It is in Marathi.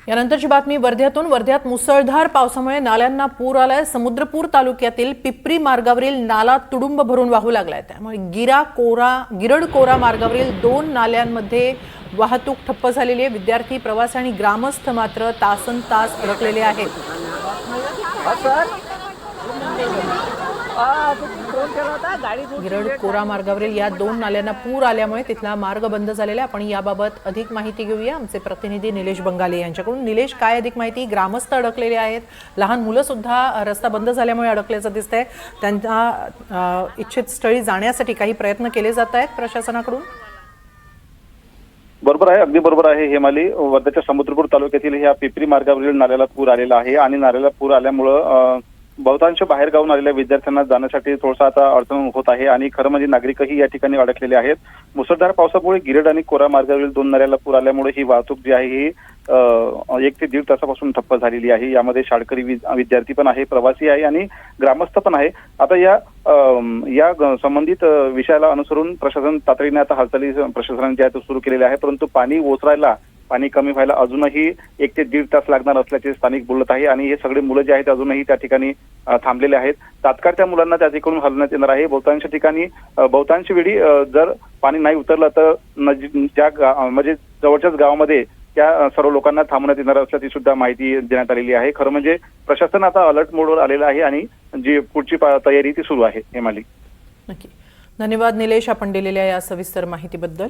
यानंतरची बातमी वर्ध्यातून। वर्ध्यात मुसळधार पावसामुळे नाल्यांना पूर आलाय। समुद्रपूर तालुक्यातील पिपरी मार्गावरील नाला तुडुंब भरून वाहू लागलाय। त्यामुळे गिरड कोरा मार्गावरील 2 नाल्यांमध्ये वाहतूक ठप्प झालेली आहे। विद्यार्थी, प्रवासी आणि ग्रामस्थ मात्र तासनतास अडकलेले आहेत। गिरड कोरा मार्गावरील या 2 नाल्यांना पूर आल्यामुळे तिथला मार्ग बंद झालेला आहे। आपण याबाबत अधिक माहिती घेऊया आमचे प्रतिनिधी निलेश बंगाले यांच्याकडून। निलेश, काय अधिक माहिती? ग्रामस्थ अडकलेले आहेत, लहान मुलं सुद्धा रस्ता बंद झाल्यामुळे अडकल्याचं दिसतंय। त्यांना इच्छित स्थळी जाण्यासाठी काही प्रयत्न केले जात आहेत प्रशासनाकडून? बरोबर आहे, अगदी बरोबर आहे हेमाली। वर्ध्याच्या समुद्रपूर तालुक्यातील ह्या पिपरी मार्गावरील नाल्याला पूर आलेला आहे आणि नाल्याला पूर आल्यामुळं बहुतांश बाहेर गावून आलेल्या विद्यार्थ्यांना जाण्यासाठी थोडासा आता अडचण होत आहे आणि खरं म्हणजे नागरिकही या ठिकाणी अडकलेले आहेत। मुसळधार पावसामुळे गिरड आणि कोरा मार्गावरील 2 नाल्याला पूर आल्यामुळे ही वाहतूक जी आहे ही 1 ते 1.5 तासापासून ठप्प झालेली आहे। यामध्ये शाळकरी विद्यार्थी पण आहे, प्रवासी आहे आणि ग्रामस्थ पण आहे। आता या संबंधित विषयाला अनुसरून प्रशासन तातडीने आता हालचाली प्रशासनाने ज्या सुरू केलेल्या आहे, परंतु पाणी कमी व्हायला अजूनही 1 ते 1.5 तास लागणार असल्याचे स्थानिक बोलत आहे आणि हे सगळे मुलं जे आहेत अजूनही त्या ठिकाणी थांबलेले आहेत। तात्काळ त्या मुलांना त्या ठिकाणी हलवण्यात येणार आहे। बहुतांश वेळी जर पाणी नाही उतरलं तर म्हणजे जवळच्याच गावामध्ये त्या सर्व लोकांना थांबवण्यात येणार असल्याची सुद्धा माहिती देण्यात आलेली आहे। खरं म्हणजे प्रशासन आता अलर्ट मोडवर आलेलं आहे आणि जी पुढची तयारी ती सुरू आहे हेमाली। नक्की, धन्यवाद निलेश, आपण दिलेल्या या सविस्तर माहितीबद्दल।